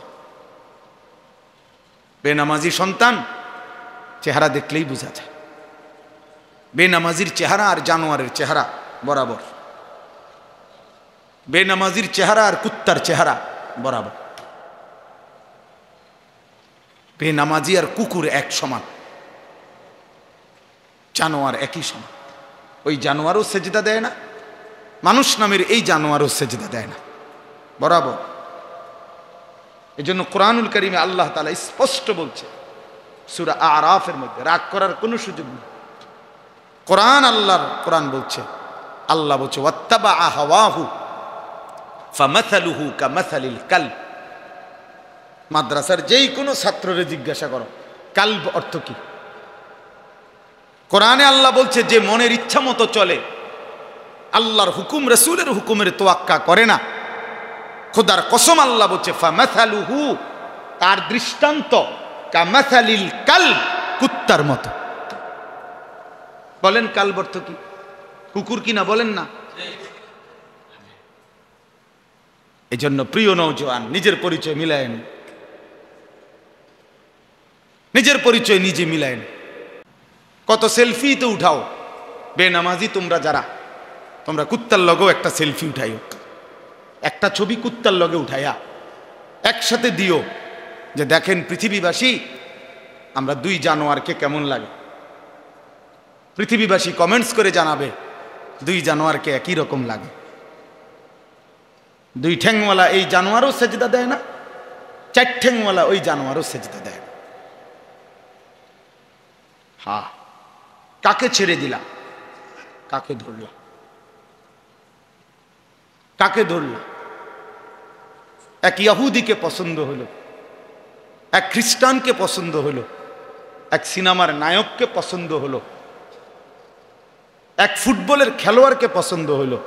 বেনামাজি সন্তান, চেহারা দেখলেই বোঝা যায়। বেনামাজির চেহারা আর জানোয়ারের চেহারা বরাবর, বেনামাজির চেহারা আর কুত্তার চেহারা বরাবর, বেনামাজি আর কুকুর এক সমান, জানোয়ার একই সমান। ওই জানোয়ারও সেজদা দেয় না, মানুষ নামের এই জানোয়ারও সেজদা দেয় না, বরাবর। এজন্য কোরআনুল কারীমে আল্লাহ তাআলা স্পষ্ট বলছে সূরা আরাফের মধ্যে, রাগ করার কোনো সুযোগ নেই। কোরআন, আল্লাহর কোরআন বলছে, আল্লাহ বলছে ওয়াত্তাবা হাওয়াহু ফামাসালুহু কামাসালিল কালব। মাদ্রাসার যেই কোনো ছাত্ররে জিজ্ঞাসা করো কালব অর্থ কি। কোরআনে আল্লাহ বলছে যে মনের ইচ্ছা মতো চলে, আল্লাহর হুকুম রাসূলের হুকুমের তোয়াক্কা করে না, খোদার কসম আল্লাহ বলছে ফামাসালুহু, তার দৃষ্টান্ত কামাসালিল কালব, কুত্তার মতো। বলেন কালব অর্থ কি? কুকুর কি না বলেন না? এজন্য প্রিয় নওজোয়ান, নিজের পরিচয় মিলায়েন, নিজের পরিচয় নিজে মিলায়েন। কত সেলফি তো উঠাও, বেনামাজি তোমরা যারা, তোমরা কুত্তার লগেও একটা সেলফি উঠাইও, একটা ছবি কুত্তার লগে উঠাইয়া একসাথে দিও, যে দেখেন পৃথিবীবাসী আমরা দুই জানোয়ারকে কেমন লাগে। পৃথিবীবাসী কমেন্টস করে জানাবে দুই জানোয়ারকে একই রকম লাগে। দুই ঠ্যাংওয়ালা এই জানোয়ারও সেজদা দেয় না, চার ঠ্যাংওয়ালা ওই জানোয়ারও সেজদা দেয় না। হ্যাঁ, কাকে ছেড়ে দিলা, কাকে ধরলা, কাকে ধরলা? এক ইহুদিকে পছন্দ হলো, এক খ্রিস্টানকে পছন্দ হলো, এক সিনেমার নায়ককে পছন্দ হলো, এক ফুটবলের খেলোয়াড়কে পছন্দ হলো,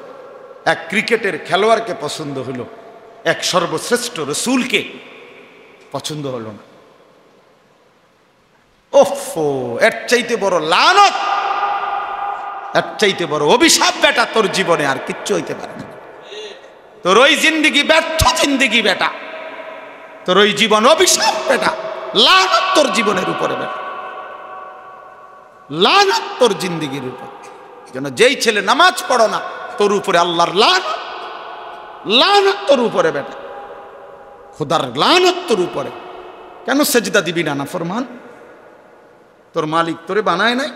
এক ক্রিকেটের খেলোয়াড়কে পছন্দ হলো, এক সর্বশ্রেষ্ঠ রসুলকে পছন্দ হলো না। ওফো, এর চাইতে বড় লানত, এর চাইতে বড় অভিশাপ বেটা তোর জীবনে আর কিচ্ছু হইতে পারে না। তোর ওই জিন্দিগি ব্যর্থ জিন্দিগি বেটা, তোর ওই জীবন অভিশাপ বেটা, লানত তোর জীবনের উপরে বেটা, লানত তোর জিন্দিগির উপর। যেন যেই ছেলে নামাজ পড়ো না, তোর উপরে আল্লাহর লানত, লানত তোর উপরে বেটা, খোদার লানত তোর উপরে। কেন সেজদা দিবি না নাফরমান? তোর মালিক তোরে বানায় নাই?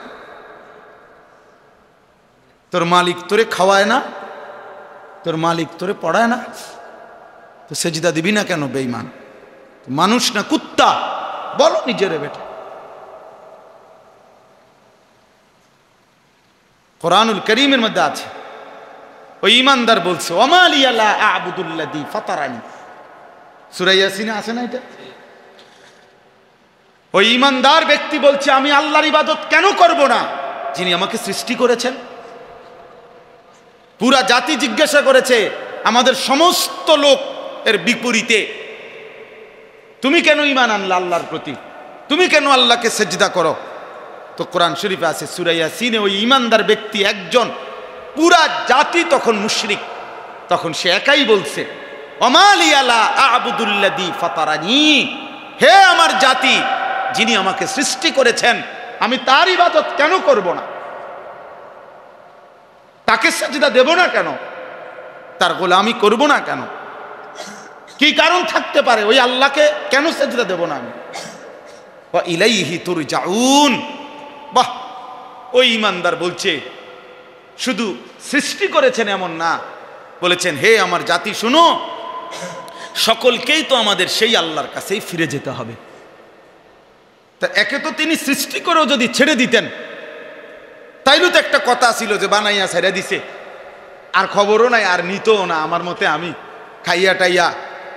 তোর মালিক তোরে খাওয়ায় না, তোর মালিক তোরে পড়ায় না, তো সেজদা দিবি না কেন বেঈমান? মানুষ না কুত্তা? বলো নিজেরে বেটা। কোরআনুল কারীমের মধ্যে আছে, ওই ইমানদার বলছে ওমা লিয়া লা আ'বুদুল্লাযী ফাতারানি, সূরা ইয়াসিনে আছে না এটা? ওই ইমানদার ব্যক্তি বলছে আমি আল্লাহর ইবাদত কেন করব না যিনি আমাকে সৃষ্টি করেছেন। পুরা জাতি জিজ্ঞাসা করেছে আমাদের সমস্ত লোক এর বিপরীতে, তুমি কেন ঈমান আনলা আল্লাহর প্রতি, তুমি কেন আল্লাহকে সিজদা করো? তো কোরআন শরীফে আছে সূরা ইয়াসিনে, ওই ঈমানদার ব্যক্তি একজন, পুরা জাতি তখন মুশরিক, তখন সে একাই বলছে ওমা লিয়া লা আ'বুদুল্লাযী ফাতারানি, হে আমার জাতি, যিনি আমাকে সৃষ্টি করেছেন আমি তার ইবাদত কেন করব না, তাকে সিজদা দেব না কেন, তার গোলামি করব না কেন? কি কারণ থাকতে পারে ওই আল্লাহকে কেন সিজদা দেব না আমি? ওয়া ইলাইহি তুরজাউন। বাহ, ওই ইমানদার বলছে শুধু সৃষ্টি করেছেন এমন না, বলেছেন হে আমার জাতি শুনো, সকলকেই তো আমাদের সেই আল্লাহর কাছেই ফিরে যেতে হবে। তা একে তো তিনি সৃষ্টি করেও যদি ছেড়ে দিতেন, তাইলে তো একটা কথা ছিল যে বানাইয়া ছেড়ে দিছে, আর খবরও নাই, আর নিতও না। আমার মতে আমি খাইয়া টাইয়া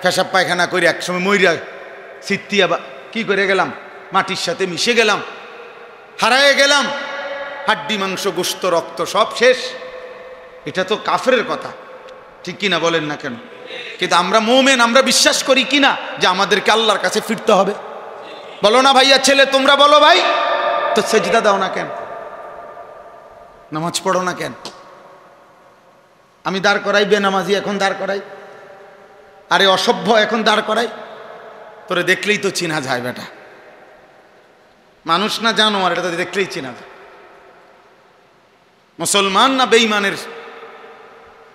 পেশাব পায়খানা করে একসময় মইরা সিত্তিয়া কি করে গেলাম, মাটির সাথে মিশে গেলাম, হারায়ে গেলাম, হাড্ডি মাংস গোশত রক্ত সব শেষ। এটা তো কাফেরের কথা, ঠিক কিনা বলেন না কেন? কিন্তু আমরা মুমিন, আমরা বিশ্বাস করি কিনা যে আমাদেরকে আল্লাহর কাছে ফিরতে হবে? বলো না ভাইয়া, ছেলে তোমরা বলো ভাই, তো সেজদা দাও না কেন, নামাজ পড়ো না কেন? আমি দাঁড় করাই বেনামাজি, এখন দাঁড় করাই, আরে অসভ্য এখন দাঁড় করাই, তোরে দেখলেই তো চিনা যায় বেটা, মানুষ না জানোয়ার, এটা তো দেখলেই চিনা যায়। মুসলমান না বেঈমানের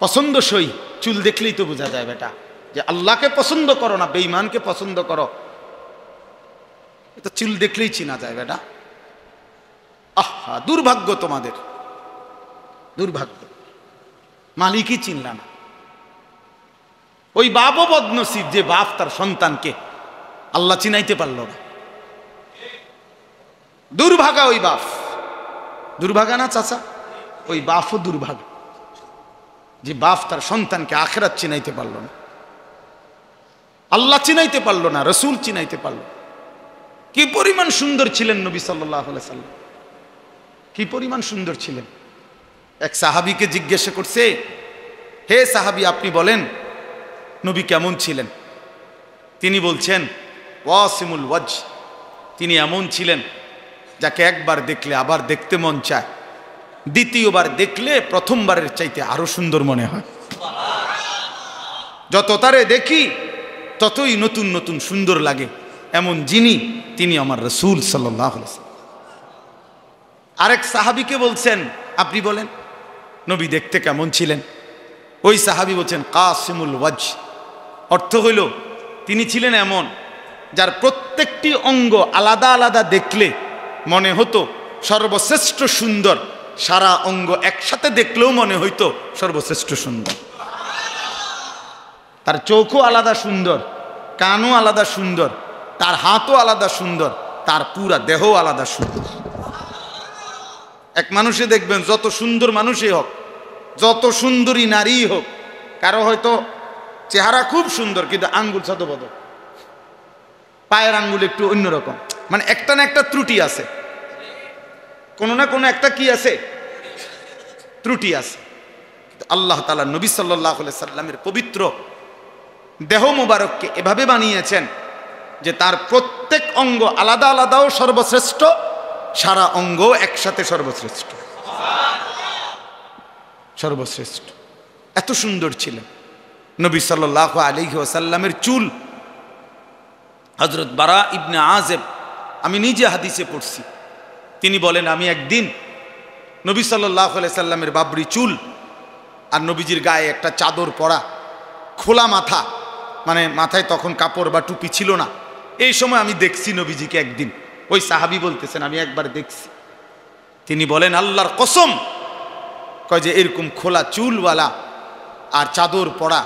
পছন্দসই, চুল দেখলেই তো বোঝা যায় বেটা যে আল্লাহকে পছন্দ করো না বেঈমানকে পছন্দ করো, এটা চুল দেখলেই চিনা যায় বেটা। আহা, দুর্ভাগ্য তোমাদের, দুর্ভাগ্য, মালিকই চিনলা না। ওই বাপও বদনসিব যে বাপ তার সন্তানকে আল্লাহ চিনাইতে পারল না। দুর্ভাগা ওই বাপ, দুর্ভাগা না চাচা? ওই বাপও দুর্ভাগা যে বাপ তার সন্তানকে আখিরাত চিনাইতে পারল না, আল্লাহ চিনাইতে পারল না, রসুল চিনাইতে পারল। কি পরিমাণ সুন্দর ছিলেন নবী সাল্লাল্লাহু আলাইহি সাল্লাম, কি পরিমাণ সুন্দর ছিলেন। এক সাহাবীকে জিজ্ঞাসা করছে, হে সাহাবী আপনি বলেন নবী কেমন ছিলেন? তিনি বলছেন ওয়াসিমুল ওয়াজ, তিনি এমন ছিলেন যাকে একবার দেখলে আবার দেখতে মন চায়, দ্বিতীয়বার দেখলে প্রথমবারের চাইতে আরো সুন্দর মনে হয়। যত তারে দেখি ততই নতুন নতুন সুন্দর লাগে, এমন যিনি তিনি আমার রাসূল সাল্লাল্লাহু আলাইহি ওয়াসাল্লাম। আরেক সাহাবীকে বলছেন আপনি বলেন নবী দেখতে কেমন ছিলেন? ওই সাহাবী বলছেন কাসিমুল ওয়াজ, অর্থ হইল তিনি ছিলেন এমন যার প্রত্যেকটি অঙ্গ আলাদা আলাদা দেখলে মনে হতো সর্বশ্রেষ্ঠ সুন্দর, সারা অঙ্গ একসাথে দেখলেও মনে হইতো সর্বশ্রেষ্ঠ সুন্দর। তার চোখও আলাদা সুন্দর, কানও আলাদা সুন্দর, তার হাতও আলাদা সুন্দর, তার পুরা দেহও আলাদা সুন্দর। এক মানুষে দেখবেন যত সুন্দর মানুষই হোক, যত সুন্দরী নারী হোক, কারো হয়তো চেহারা খুব সুন্দর কিন্তু আঙ্গুল ছদবদ, পায়ের আঙ্গুল একটু অন্যরকম, মানে একটা না একটা ত্রুটি আছে, কোনো না কোনো একটা কি আছে, ত্রুটি আছে। আল্লাহ তাআলা নবী সাল্লাল্লাহু আলাইহি সাল্লামের পবিত্র দেহ মোবারককে এভাবে বানিয়েছেন যে তার প্রত্যেক অঙ্গ আলাদা আলাদাও সর্বশ্রেষ্ঠ, সারা অঙ্গ একসাথে সর্বশ্রেষ্ঠ, সর্বশ্রেষ্ঠ। এত সুন্দর ছিলেন নবী সাল্লাল্লাহু আলাইহি ওয়াসাল্লামের চুল। হযরত বারা ইবনে আযিব, আমি নিজে হাদিসে পড়ছি, তিনি বলেন আমি একদিন নবী সাল্লাল্লাহু আলাইহি সাল্লামের বাবরি চুল আর নবীজির গায়ে একটা চাদর পরা, খোলা মাথা, মানে মাথায় তখন কাপড় বা টুপি ছিল না, এই সময় আমি দেখছি নবীজিকে একদিন। ওই সাহাবী বলতেছেন আমি একবার দেখছি। তিনি বলেন আল্লাহর কসম, কয় যে এরকম খোলা চুলওয়ালা আর চাদর পরা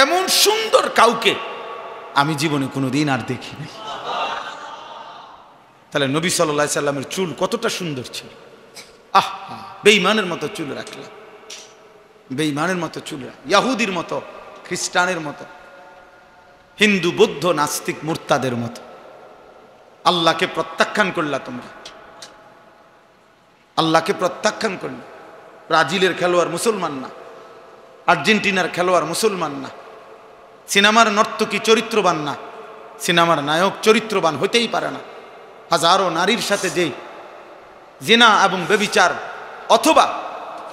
এমন সুন্দর কাউকে আমি জীবনে কোনোদিন আর দেখিনি। তাহলে নবী সাল্লাল্লাহু আলাইহি সাল্লামের চুল কতটা সুন্দর ছিল। বেঈমানের মতো চুল রাখলাম, বেঈমানের মতো চুল, ইয়াহুদির মতো, খ্রিস্টানের মতো, হিন্দু বৌদ্ধ নাস্তিক মুরতাদের মতো। আল্লাহকে প্রত্যাখ্যান করলা তোমরা, আল্লাহকে প্রত্যাখ্যান করলে। ব্রাজিলের খেলোয়াড় মুসলমান না, আর্জেন্টিনার খেলোয়াড় মুসলমান না, সিনেমার নর্তকী চরিত্রবান না, সিনেমার নায়ক চরিত্রবান হইতেই পারে না। হাজারো নারীর সাথে যে জিনা এবং ব্যভিচার, অথবা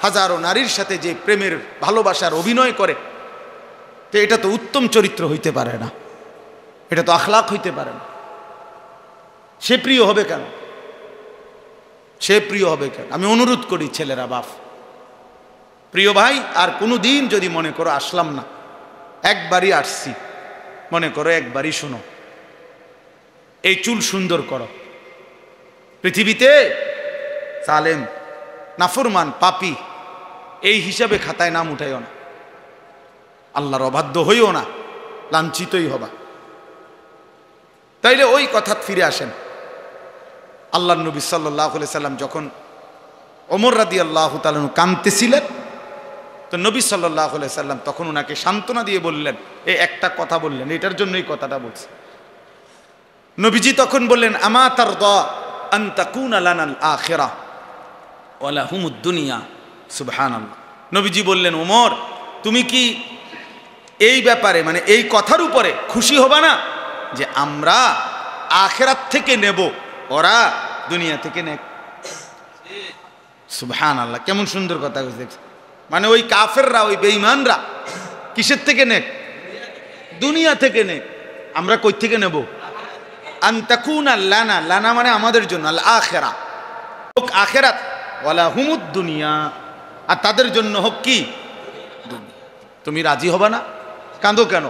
হাজারো নারীর সাথে যে প্রেমের ভালোবাসার অভিনয় করে, তো এটা তো উত্তম চরিত্র হইতে পারে না, এটা তো আখলাক হইতে পারে না। সে প্রিয় হবে কেন? সে প্রিয় হবে কেন? আমি অনুরোধ করি ছেলেরা, বাপ, প্রিয় ভাই, আর কোনো দিন যদি মনে করো আসলাম না, একবারই আসছি, মনে করো একবারই শোনো, এই চুল সুন্দর করো। পৃথিবীতে জালেম, নাফরমান, পাপী এই হিসাবে খাতায় নাম উঠাইও না, আল্লাহর অবাধ্য হইও না, লাঞ্ছিতই হবা। তাইলে ওই কথা ফিরে আসেন। আল্লাহর নবী সাল্লাল্লাহু আলাইহি সাল্লাম যখন ওমর রাদিয়াল্লাহু তাআলা কাঁদতেছিলেন, তো নবী সাল্লাল্লাহু আলাইহি সাল্লাম তখন ওনাকে সান্ত্বনা দিয়ে বললেন, এই একটা কথা বললেন, এটার জন্যই কথাটা বলছি। নবীজি তখন বললেন, আমা তারদা আন তাকুনা লানাল আখিরাহ ওয়া লাহুমুদ দুনিয়া। সুবহানাল্লাহ। নবীজি বললেন, ওমর, তুমি কি এই ব্যাপারে, মানে এই কথার উপরে খুশি হবা না যে আমরা আখিরাত থেকে নেব, ওরা দুনিয়া থেকে নেক? সুবহানাল্লাহ, কেমন সুন্দর কথা দেখছেন। মানে ওই কাফেররা, ওই বেঈমানরা কিসের থেকে নেক? দুনিয়া থেকে নেক। আমরা কই থেকে নেব? আন তাকুনা লানা, লানা মানে আমাদের জন্য, আল আখিরা, হোক আখিরাত, ওয়ালা হুমুদ দুনিয়া, আর তাদের জন্য হোক কি দুনিয়া। তুমি রাজি হবা না? কাঁদো কেন?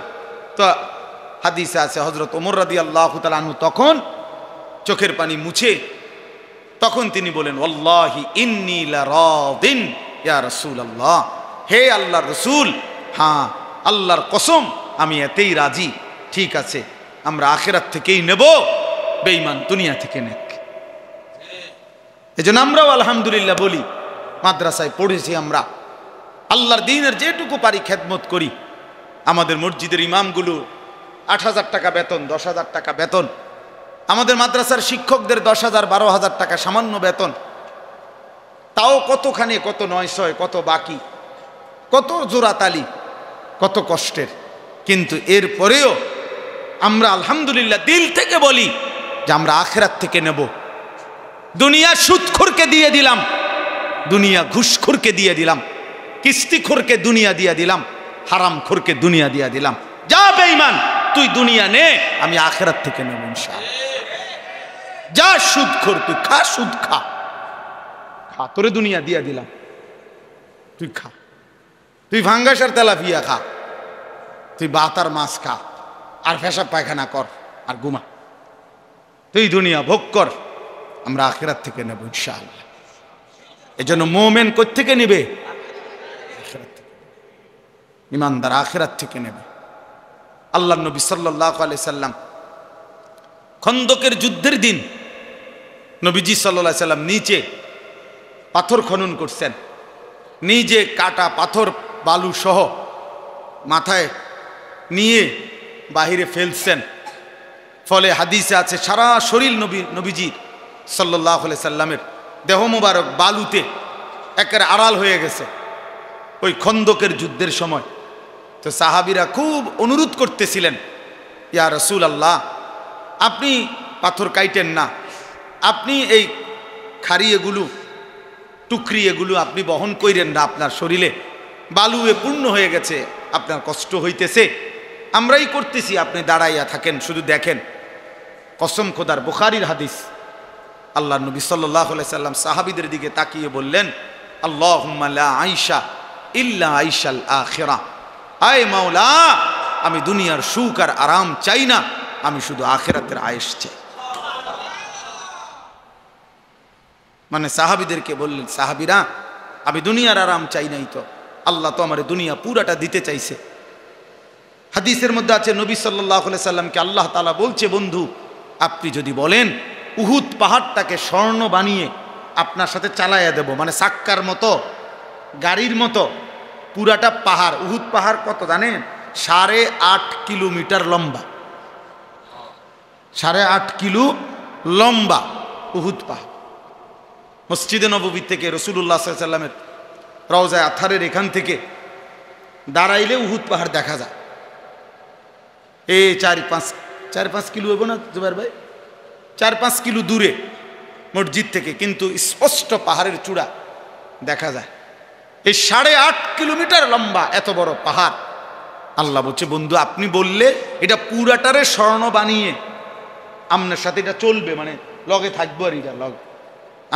তো হাদিসে আছে হযরত ওমর রাদিয়াল্লাহু তাআলা আনহু তখন চোখের পানি মুছে তখন তিনি বলেন, ওয়াল্লাহি ইন্নী লারাদিন ইয়া রাসূলুল্লাহ, হে আল্লাহর রাসূল, হ্যাঁ আল্লাহর কসম আমি এতেই রাজি। ঠিক আছে, আমরা আখিরাত থেকেই নেব, বেঈমান দুনিয়া থেকে নেক। এজন্য আমরাও আলহামদুলিল্লাহ বলি, মাদ্রাসায় পড়েছি আমরা, আল্লাহর দ্বীনের যেটুকু পারি খেদমত করি। আমাদের মসজিদের ইমামগুলো ৮,০০০ টাকা বেতন, ১০,০০০ টাকা বেতন, আমাদের মাদ্রাসার শিক্ষকদের ১০,০০০, ১২,০০০ টাকা সামান্য বেতন, তাও কতখানি, কত ৯০০, কত বাকি, কত জোড়াতালি, কত কষ্টের। কিন্তু এরপরেও আমরা আলহামদুলিল্লাহ দিল থেকে বলি যে আমরা আখিরাত থেকে নেব। দুনিয়া সুদখোরকে দিয়ে দিলাম, দুনিয়া ঘুষখোরকে দিয়ে দিলাম, কিস্তিখোরকে দুনিয়া দিয়ে দিলাম, হারামখোরকে দুনিয়া দিয়ে দিলাম। যা বেঈমান, তুই দুনিয়া নে, আমি আখিরাত থেকে নেব ইনশাআল্লাহ। যা সুদখোর, তুই খা, সুদ খা, খা, তোরে দুনিয়া দিয়া দিলাম, তুই খা, তুই ভাঙ্গাসার তেলাপিয়া খা, তুই বাতার মাছ খা, আর পেশাব পায়খানা কর, আর ঘুমা, তুই দুনিয়া ভোগ কর, আমরা আখিরাত থেকে নেব ইনশাআল্লাহ। এজন্য মুমিন কই থেকে নেবে? আখিরাত থেকে। ইমানদার আখিরাত থেকে নেবে। আল্লাহর নবী সাল্লাল্লাহু আলাইহি সাল্লাম খন্দকের যুদ্ধের দিন নবীজি সাল্লাল্লাহু আলাইহি সাল্লাম নিচে পাথর খনন করছেন, নিজে কাটা পাথর বালু সহ মাথায় নিয়ে বাহিরে ফেলছেন। ফলে হাদিসে আছে সারা শরীর নবীজি সাল্লাল্লাহু আলাইহি সাল্লামের দেহ মোবারক বালুতে একেবারে আড়াল হয়ে গেছে ওই খন্দকের যুদ্ধের সময়। তো সাহাবীরা খুব অনুরোধ করতেছিলেন, ইয়া রাসূলুল্লাহ, আপনি পাথর কাইটেন না, আপনি এই খাড়ি এগুলো, টুকরি এগুলো আপনি বহন কইরেন না, আপনার শরীরে বালুয়ে পূর্ণ হয়ে গেছে, আপনার কষ্ট হইতেছে, আমরাই করতেছি, আপনি দাঁড়াইয়া থাকেন, শুধু দেখেন। কসম খোদার, বুখারীর হাদিস, আল্লাহর নবী সাল্লাল্লাহু আলাইহি সাল্লাম সাহাবীদের দিকে তাকিয়ে বললেন, আল্লাহুম্মা লা আইশা ইল্লা আইশাল আখিরাহ, আয় মাওলা, আমি দুনিয়ার সুখ আর আরাম চাই না, আমি শুধু আখিরাতের আয়েশ চাই। মানে সাহাবীদেরকে বললেন, সাহাবীরা আমি দুনিয়ার আরাম চাই নাই তো, আল্লাহ তো আমার দুনিয়া পুরাটা দিতে চাইছে। হাদিসের মধ্যে আছে নবী সাল্লাল্লাহু আলাইহি সাল্লামকে আল্লাহ তাআলা বলছে, বন্ধু আপনি যদি বলেন উহুদ পাহাড়টাকে স্বর্ণ বানিয়ে আপনার সাথে চালাইয়া দেব, মানে সাক্কার মতো গাড়ির মতো পুরাটা পাহাড়। উহুদ পাহাড় কত জানেন? 8.5 কিলোমিটার লম্বা, 8.5 কিলো লম্বা উহুদ পাহাড়। মসজিদে নববী থেকে রাসূলুল্লাহ সাল্লাল্লাহু আলাইহি সাল্লামের রওজায়ে আতহারের এখান থেকে দাঁড়াইলে উহুদ পাহাড় দেখা যায়। এই 4-5 কিলো হইব না জুবাইর ভাই? 4-5 কিলো দূরে মসজিদ থেকে, কিন্তু স্পষ্ট পাহাড়ের চূড়া দেখা যায়। এই 8.5 কিলোমিটার লম্বা এত বড় পাহাড়। আল্লাহ বলছে, বন্ধু আপনি বললে এটা পুরাটারে স্বর্ণ বানিয়ে আপনার সাথে এটা চলবে, মানে লগে থাকবো, আর এটা লগে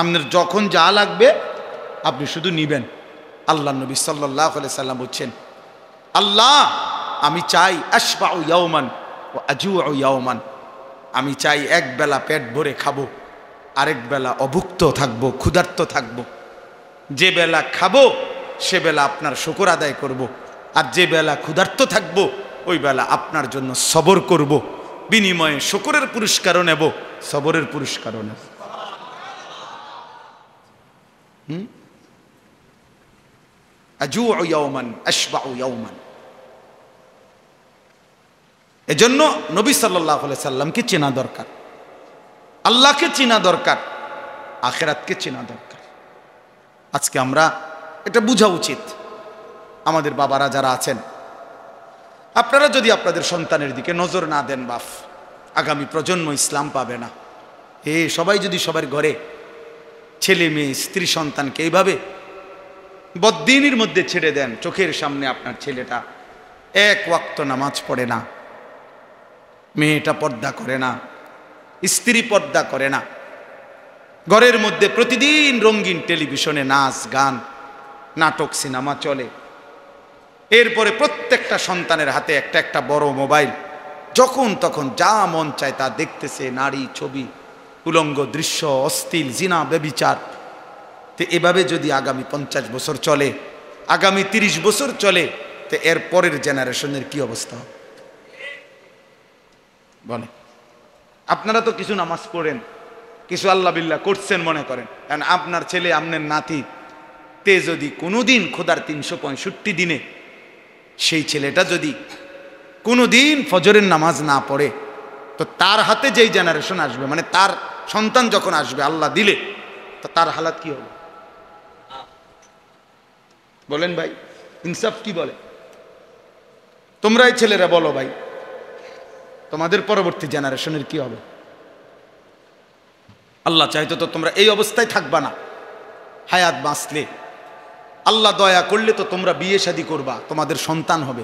আপনার যখন যা লাগবে আপনি শুধু নিবেন। আল্লাহ নবী সাল্লাল্লাহু আলাইহি সাল্লাম বলছেন, আল্লাহ আমি চাই আশবাউ ইয়াওমান ওয়া আজুউ ইয়াওমান, আমি চাই এক বেলা পেট ভরে খাবো, আরেক বেলা অভুক্ত থাকবো, ক্ষুধার্ত থাকবো। যে বেলা খাবো সে বেলা আপনার শুকর আদায় করব, আর যে বেলা ক্ষুধার্ত থাকবো ওই বেলা আপনার জন্য সবর করব, বিনিময়ে শুকরের পুরস্কারও নেব, সবরের পুরস্কারও নেব। আজুউ ইয়াওমান আশবাউ ইয়াওমান। এজন্য নবী সাল্লাল্লাহু আলাইহি সাল্লামকে চেনা দরকার, আল্লাহকে চেনা দরকার, আখিরাতকে চেনা দরকার। আজকে আমরা এটা বোঝা উচিত। আমাদের বাবারা যারা আছেন, আপনারা যদি আপনাদের সন্তানের দিকে নজর না দেন, বাপ আগামী প্রজন্ম ইসলাম পাবে না। সবাই যদি সবার ঘরে ছেলে মেয়ে স্ত্রী সন্তানকে এইভাবে বদ্দিনের মধ্যে ছেড়ে দেন, চোখের সামনে আপনার ছেলেটা এক ওয়াক্ত নামাজ পড়ে না, মেয়েটা পর্দা করে না, স্ত্রী পর্দা করে না, ঘরের মধ্যে প্রতিদিন রঙিন টেলিভিশনে নাচ গান নাটক সিনেমা চলে, এরপরে প্রত্যেকটা সন্তানের হাতে একটা একটা বড় মোবাইল, যখন তখন যা মন চায় তা দেখতেছে, নারী ছবি, উলঙ্গ দৃশ্য, অশ্লীল, জিনা, ব্যভিচার। তো এভাবে যদি আগামী 50 বছর চলে, আগামী 30 বছর চলে, তো এর পরের জেনারেশনের কি অবস্থা হবে বলে? আপনারা তো কিছু নামাজ পড়েন, কিছু আল্লাহ বিল্লাহ করছেন মনে করেন, কারণ আপনার ছেলে আপনার নাতি তে যদি কোনোদিন খোদার 365 দিনে সেই ছেলেটা যদি কোনোদিন ফজরের নামাজ না পড়ে, তো তার হাতে যেই জেনারেশন আসবে, মানে তার সন্তান যখন আসবে আল্লাহ দিলে, তো তার হালাত কি হবে বলেন ভাই? ইনসাফ কি বলে? তোমরা এই ছেলেরা বলো ভাই, তোমাদের পরবর্তী জেনারেশনের কি হবে? আল্লাহ চাইতো তো তোমরা এই অবস্থায় থাকবা না। হায়াত বাঁচলে, আল্লাহ দয়া করলে তো তোমরা বিয়ে শাদী করবা, তোমাদের সন্তান হবে।